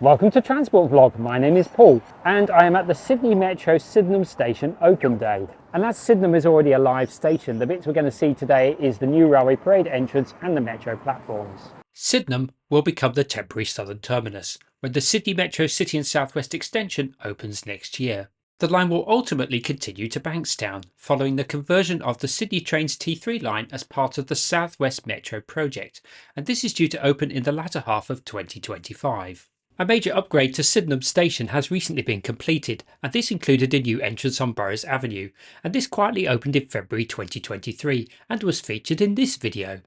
Welcome to Transport Vlog. My name is Paul and I am at the Sydney Metro Sydenham Station Open Day. And as Sydenham is already a live station, the bits we're going to see today is the new Railway Parade entrance and the Metro platforms. Sydenham will become the temporary southern terminus when the Sydney Metro City and South West extension opens next year. The line will ultimately continue to Bankstown, following the conversion of the Sydney Trains T3 line as part of the South West Metro project, and this is due to open in the latter half of 2025. A major upgrade to Sydenham Station has recently been completed, and this included a new entrance on Burroughs Avenue, and this quietly opened in February 2023 and was featured in this video.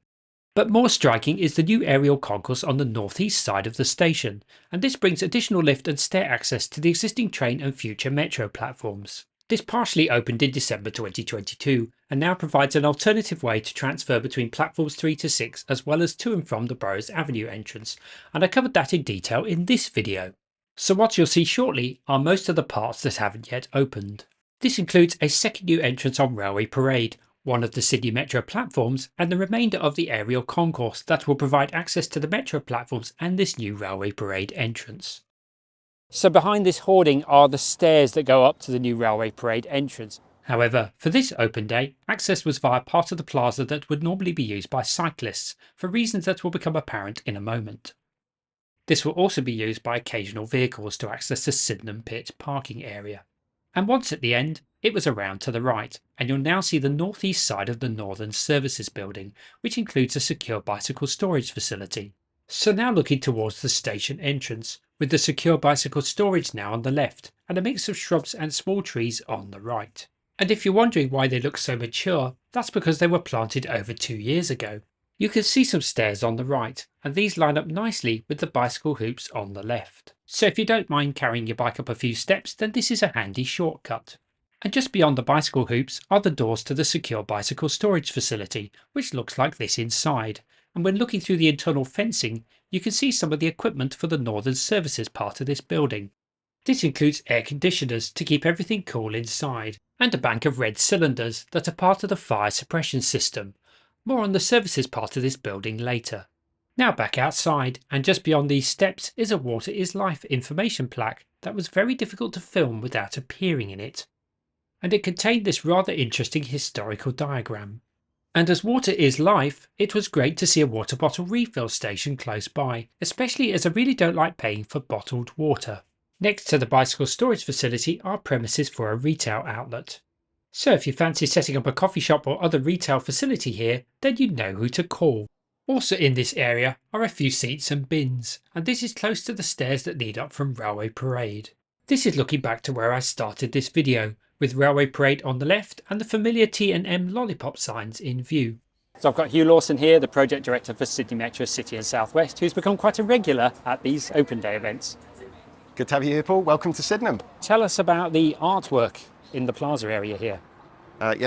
But more striking is the new aerial concourse on the northeast side of the station, and this brings additional lift and stair access to the existing train and future metro platforms. This partially opened in December 2022 and now provides an alternative way to transfer between platforms 3 to 6 as well as to and from the Burroughs Avenue entrance, and I covered that in detail in this video. So what you'll see shortly are most of the parts that haven't yet opened. This includes a second new entrance on Railway Parade, one of the Sydney Metro platforms, and the remainder of the Aerial Concourse that will provide access to the Metro platforms and this new Railway Parade entrance. So behind this hoarding are the stairs that go up to the new Railway Parade entrance. However, for this open day, access was via part of the plaza that would normally be used by cyclists, for reasons that will become apparent in a moment. This will also be used by occasional vehicles to access the Sydenham Pit parking area. And once at the end, it was around to the right, and you'll now see the northeast side of the Northern Services building, which includes a secure bicycle storage facility. So now looking towards the station entrance, with the secure bicycle storage now on the left, and a mix of shrubs and small trees on the right. And if you're wondering why they look so mature, that's because they were planted over 2 years ago. You can see some stairs on the right, and these line up nicely with the bicycle hoops on the left. So if you don't mind carrying your bike up a few steps, then this is a handy shortcut. And just beyond the bicycle hoops are the doors to the secure bicycle storage facility, which looks like this inside. And when looking through the internal fencing, you can see some of the equipment for the Northern Services part of this building. This includes air conditioners to keep everything cool inside, and a bank of red cylinders that are part of the fire suppression system. More on the services part of this building later. Now back outside, and just beyond these steps is a Water is Life information plaque that was very difficult to film without appearing in it. And it contained this rather interesting historical diagram. And as water is life, it was great to see a water bottle refill station close by, especially as I really don't like paying for bottled water. Next to the bicycle storage facility are premises for a retail outlet. So if you fancy setting up a coffee shop or other retail facility here, then you know who to call. Also in this area are a few seats and bins, and this is close to the stairs that lead up from Railway Parade. This is looking back to where I started this video, with Railway Parade on the left and the familiar T&M lollipop signs in view. So I've got Hugh Lawson here, the project director for Sydney Metro City and South West, who's become quite a regular at these open day events. Good to have you here, Paul. Welcome to Sydenham. Tell us about the artwork in the plaza area here.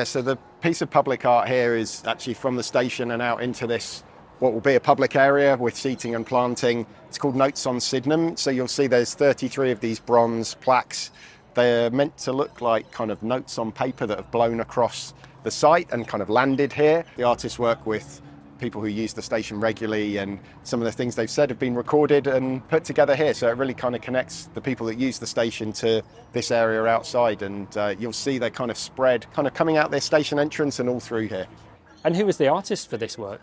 So the piece of public art here is actually from the station and out into this, what will be a public area with seating and planting. It's called Notes on Sydenham. So you'll see there's 33 of these bronze plaques. They're meant to look like kind of notes on paper that have blown across the site and kind of landed here. The artists work with people who use the station regularly, and some of the things they've said have been recorded and put together here. So it really kind of connects the people that use the station to this area outside, and you'll see they kind of spread, kind of coming out their station entrance and all through here. And who was the artist for this work?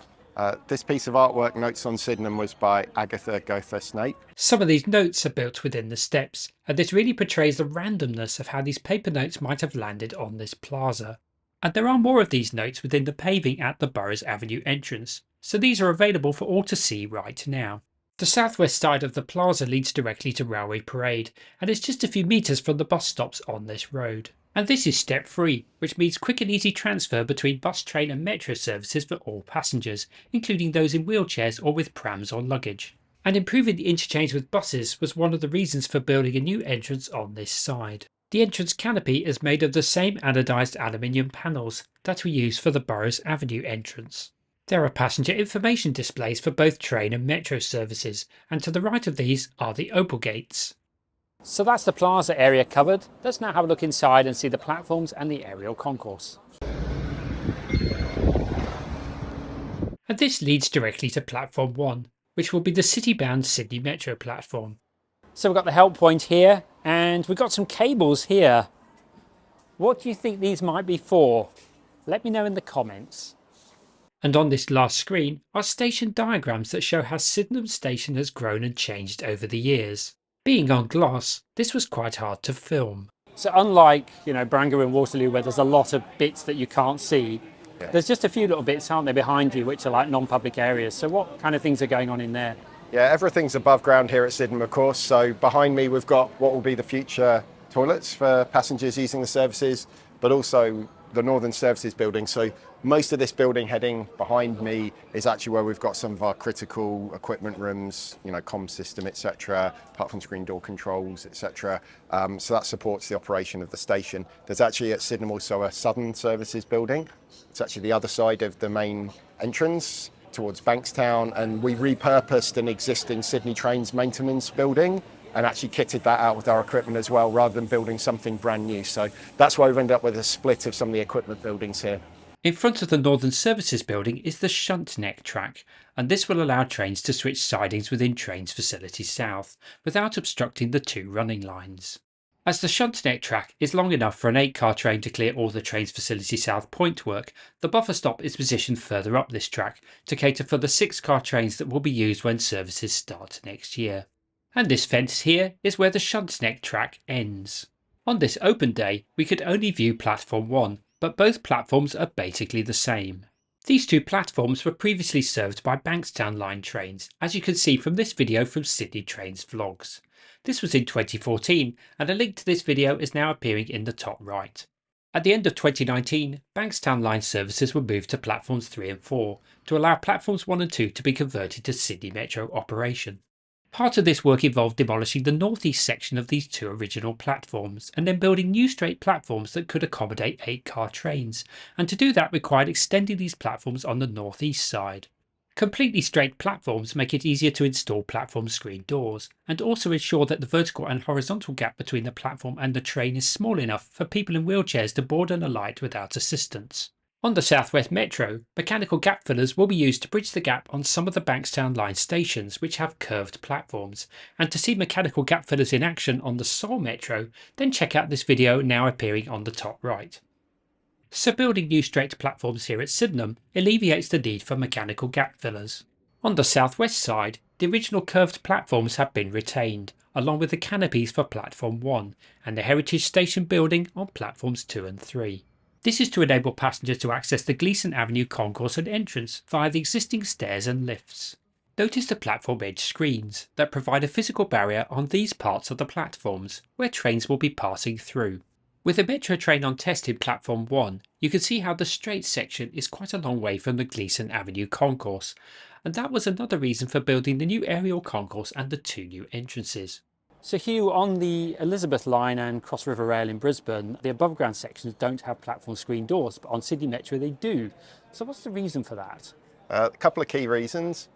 This piece of artwork, Notes on Sydenham, was by Agatha Gothe-Snape. Some of these notes are built within the steps, and this really portrays the randomness of how these paper notes might have landed on this plaza. And there are more of these notes within the paving at the Burroughs Avenue entrance, so these are available for all to see right now. The southwest side of the plaza leads directly to Railway Parade, and it's just a few metres from the bus stops on this road. And this is step free, which means quick and easy transfer between bus, train and metro services for all passengers, including those in wheelchairs or with prams or luggage. And improving the interchange with buses was one of the reasons for building a new entrance on this side. The entrance canopy is made of the same anodised aluminium panels that we use for the Burroughs Avenue entrance. There are passenger information displays for both train and metro services, and to the right of these are the Opal gates. So that's the plaza area covered. Let's now have a look inside and see the platforms and the aerial concourse. And this leads directly to platform 1, which will be the city-bound Sydney Metro platform. So we've got the help point here, and we've got some cables here. What do you think these might be for? Let me know in the comments. And on this last screen are station diagrams that show how Sydenham Station has grown and changed over the years. Being on glass, this was quite hard to film. So unlike, Bangor and Waterloo, where there's a lot of bits that you can't see, there's just a few little bits, aren't there, behind you, which are like non-public areas. So what kind of things are going on in there? Yeah, everything's above ground here at Sydenham, of course. So behind me, we've got what will be the future toilets for passengers using the services, but also the Northern Services building. So most of this building heading behind me is actually where we've got some of our critical equipment rooms, comm system, etc., platform screen door controls, etc. So that supports the operation of the station. There's actually at Sydenham also a Southern Services building. It's actually the other side of the main entrance towards Bankstown, and we repurposed an existing Sydney Trains maintenance building and actually kitted that out with our equipment as well, rather than building something brand new. So that's why we've ended up with a split of some of the equipment buildings here. In front of the Northern Services building is the Shunt Neck track, and this will allow trains to switch sidings within Trains Facility South without obstructing the two running lines. As the Shunt Neck track is long enough for an 8-car train to clear all the Trains Facility South point work, the buffer stop is positioned further up this track to cater for the 6-car trains that will be used when services start next year. And this fence here is where the Shunt Neck track ends. On this open day, we could only view platform 1, but both platforms are basically the same. These two platforms were previously served by Bankstown line trains, as you can see from this video from Sydney Trains vlogs. This was in 2014, and a link to this video is now appearing in the top right. At the end of 2019, Bankstown line services were moved to platforms 3 and 4 to allow platforms 1 and 2 to be converted to Sydney Metro operation. Part of this work involved demolishing the northeast section of these two original platforms and then building new straight platforms that could accommodate 8-car trains, and to do that required extending these platforms on the northeast side. Completely straight platforms make it easier to install platform screen doors, and also ensure that the vertical and horizontal gap between the platform and the train is small enough for people in wheelchairs to board and alight without assistance. On the South West Metro, mechanical gap fillers will be used to bridge the gap on some of the Bankstown line stations which have curved platforms, and to see mechanical gap fillers in action on the Seoul Metro, then check out this video now appearing on the top right. So building new straight platforms here at Sydenham alleviates the need for mechanical gap fillers. On the southwest side, the original curved platforms have been retained, along with the canopies for platform 1 and the Heritage Station building on platforms 2 and 3. This is to enable passengers to access the Gleeson Avenue concourse and entrance via the existing stairs and lifts. Notice the platform edge screens that provide a physical barrier on these parts of the platforms where trains will be passing through. With a metro train on test in platform 1, you can see how the straight section is quite a long way from the Gleeson Avenue concourse, and that was another reason for building the new aerial concourse and the 2 new entrances. So Hugh, on the Elizabeth line and Cross River Rail in Brisbane, the above ground sections don't have platform screen doors, but on Sydney Metro they do. So what's the reason for that? A couple of key reasons.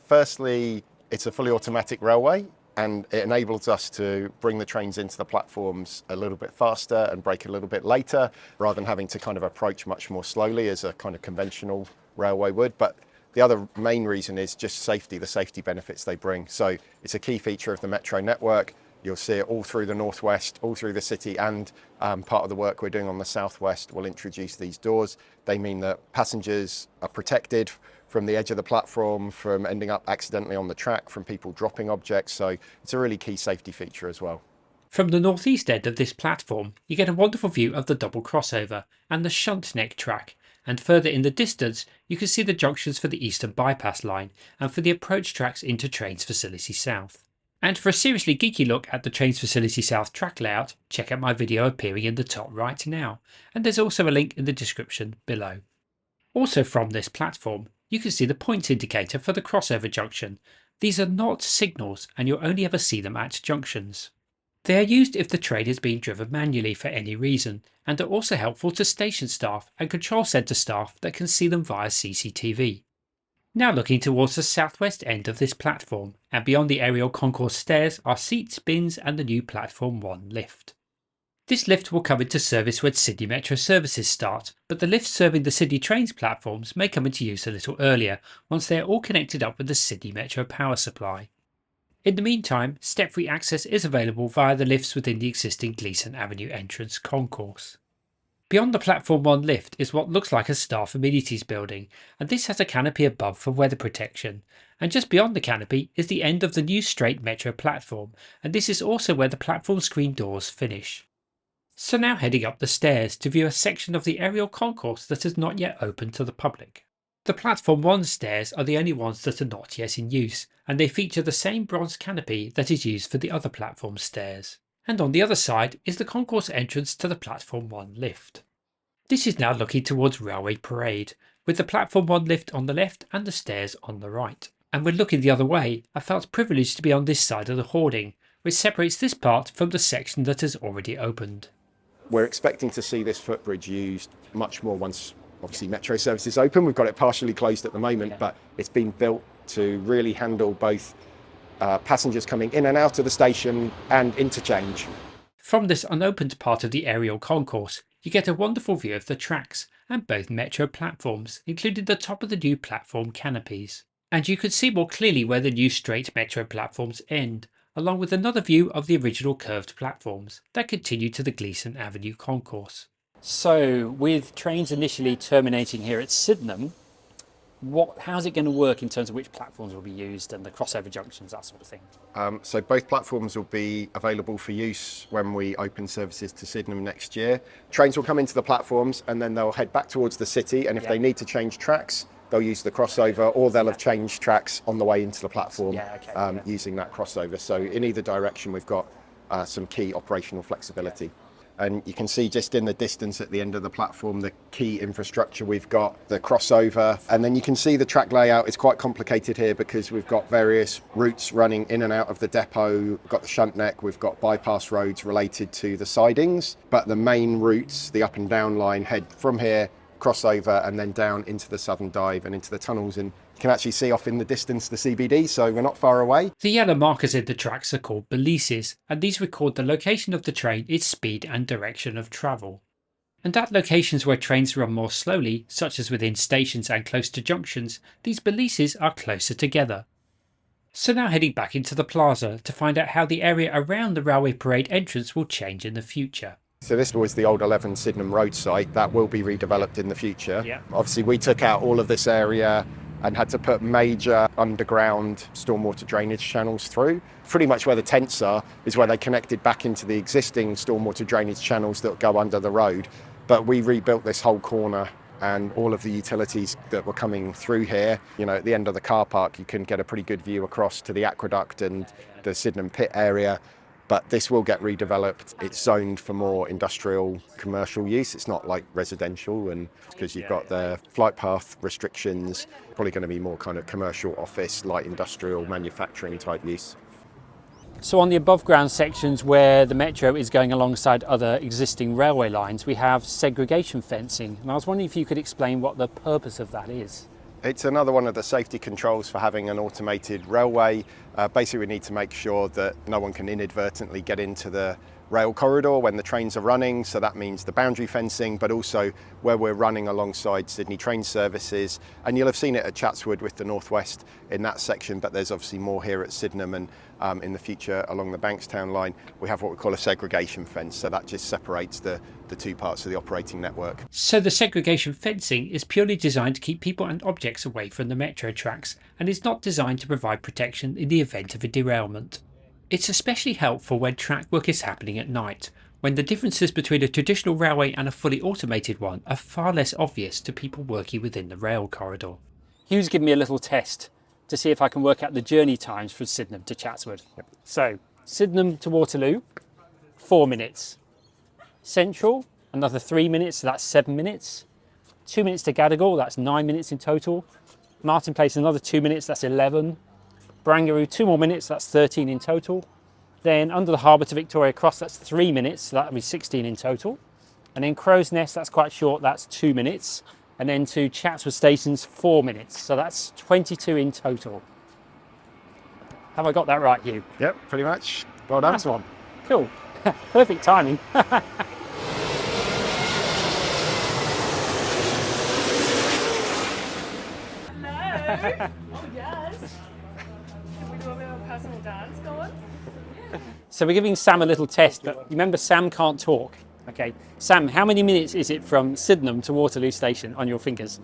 Firstly, it's a fully automatic railway, and it enables us to bring the trains into the platforms a little bit faster and brake a little bit later, rather than having to kind of approach much more slowly as a kind of conventional railway would. But the other main reason is just safety, the safety benefits they bring. So it's a key feature of the metro network. You'll see it all through the northwest, all through the city, and part of the work we're doing on the southwest will introduce these doors. They mean that passengers are protected from the edge of the platform, from ending up accidentally on the track, from people dropping objects. So it's a really key safety feature as well. From the northeast end of this platform, you get a wonderful view of the double crossover and the Shunt Neck track, and further in the distance you can see the junctions for the Eastern Bypass line and for the approach tracks into Trains Facility South. And for a seriously geeky look at the Trains Facility South track layout, check out my video appearing in the top right now, and there's also a link in the description below. Also from this platform, you can see the points indicator for the crossover junction. These are not signals, and you'll only ever see them at junctions. They are used if the train is being driven manually for any reason, and are also helpful to station staff and control centre staff that can see them via CCTV. Now looking towards the southwest end of this platform, and beyond the aerial concourse stairs are seats, bins and the new platform 1 lift. This lift will come into service when Sydney Metro services start, but the lifts serving the Sydney Trains platforms may come into use a little earlier once they are all connected up with the Sydney Metro power supply. In the meantime, step-free access is available via the lifts within the existing Gleeson Avenue entrance concourse. Beyond the Platform 1 lift is what looks like a staff amenities building, and this has a canopy above for weather protection. And just beyond the canopy is the end of the new straight metro platform, and this is also where the platform screen doors finish. So now heading up the stairs to view a section of the aerial concourse that is not yet open to the public. The Platform 1 stairs are the only ones that are not yet in use, and they feature the same bronze canopy that is used for the other platform stairs. And on the other side is the concourse entrance to the Platform 1 lift. This is now looking towards Railway Parade, with the Platform 1 lift on the left and the stairs on the right. And when looking the other way, I felt privileged to be on this side of the hoarding, which separates this part from the section that has already opened. We're expecting to see this footbridge used much more once, obviously, metro services open. We've got it partially closed at the moment, but it's been built to really handle both passengers coming in and out of the station and interchange. From this unopened part of the aerial concourse, you get a wonderful view of the tracks and both metro platforms, including the top of the new platform canopies. And you can see more clearly where the new straight metro platforms end, along with another view of the original curved platforms that continue to the Gleeson Avenue concourse. So, with trains initially terminating here at Sydenham, how's it going to work in terms of which platforms will be used and the crossover junctions, that sort of thing? So both platforms will be available for use when we open services to Sydenham next year. Trains will come into the platforms and then they'll head back towards the city, and if they need to change tracks, they'll use the crossover, or they'll have changed tracks on the way into the platform using that crossover. So in either direction we've got some key operational flexibility. And you can see just in the distance at the end of the platform the key infrastructure we've got, the crossover, and then you can see the track layout is quite complicated here because we've got various routes running in and out of the depot. We've got the Shunt Neck, we've got bypass roads related to the sidings, but the main routes, the up and down line, head from here, crossover, and then down into the Southern Dive and into the tunnels, and you can actually see off in the distance the CBD, so we're not far away. The yellow markers in the tracks are called balises, and these record the location of the train, its speed and direction of travel. And at locations where trains run more slowly, such as within stations and close to junctions, these balises are closer together. So now heading back into the Plaza to find out how the area around the Railway Parade entrance will change in the future. So this was the old 11 Sydenham Road site that will be redeveloped in the future. Obviously we took out all of this area and had to put major underground stormwater drainage channels through. Pretty much where the tents are is where they connected back into the existing stormwater drainage channels that go under the road. But we rebuilt this whole corner and all of the utilities that were coming through here. You know, at the end of the car park, you can get a pretty good view across to the aqueduct and the Sydenham pit area. But this will get redeveloped. It's zoned for more industrial commercial use. It's not like residential, and because you've got the flight path restrictions, probably going to be more kind of commercial office, light industrial manufacturing type use. So on the above ground sections where the metro is going alongside other existing railway lines, we have segregation fencing. And I was wondering if you could explain what the purpose of that is. It's another one of the safety controls for having an automated railway. Basically, we need to make sure that no one can inadvertently get into the rail corridor when the trains are running. So that means the boundary fencing, but also where we're running alongside Sydney train services. And you'll have seen it at Chatswood with the North West in that section, but there's obviously more here at Sydenham, and in the future along the Bankstown line, we have what we call a segregation fence. So that just separates the two parts of the operating network. So the segregation fencing is purely designed to keep people and objects away from the metro tracks, and is not designed to provide protection in the event of a derailment. It's especially helpful when track work is happening at night, when the differences between a traditional railway and a fully automated one are far less obvious to people working within the rail corridor. Hugh's given me a little test to see if I can work out the journey times from Sydenham to Chatswood. So, Sydenham to Waterloo, 4 minutes. Central, another 3 minutes, so that's 7 minutes. 2 minutes to Gadigal, that's 9 minutes in total. Martin Place, another 2 minutes, that's 11. Barangaroo, 2 more minutes, that's 13 in total. Then under the harbour to Victoria Cross, that's 3 minutes, so that'll be 16 in total. And then Crow's Nest, that's quite short, that's 2 minutes. And then to Chatswood Station's 4 minutes, so that's 22 in total. Have I got that right, Hugh? Yep, pretty much. Well done. That's one. Cool. Perfect timing. Oh yes. Can we do a bit of a some dance going? So we're giving Sam a little test, but remember Sam can't talk. Okay, Sam, how many minutes is it from Sydenham to Waterloo Station on your fingers?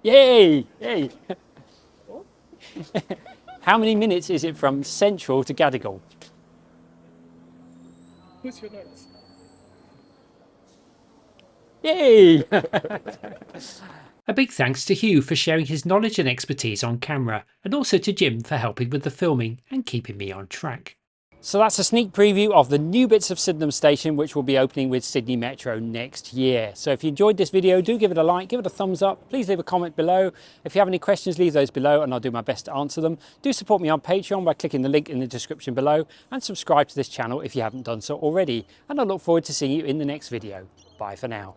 Yay! Yay! How many minutes is it from Central to Gadigal? What's your notes? Yay! A big thanks to Hugh for sharing his knowledge and expertise on camera, and also to Jim for helping with the filming and keeping me on track. So that's a sneak preview of the new bits of Sydenham Station, which will be opening with Sydney Metro next year. So if you enjoyed this video, do give it a like, give it a thumbs up, please leave a comment below. If you have any questions, leave those below and I'll do my best to answer them. Do support me on Patreon by clicking the link in the description below, and subscribe to this channel if you haven't done so already. And I look forward to seeing you in the next video. Bye for now.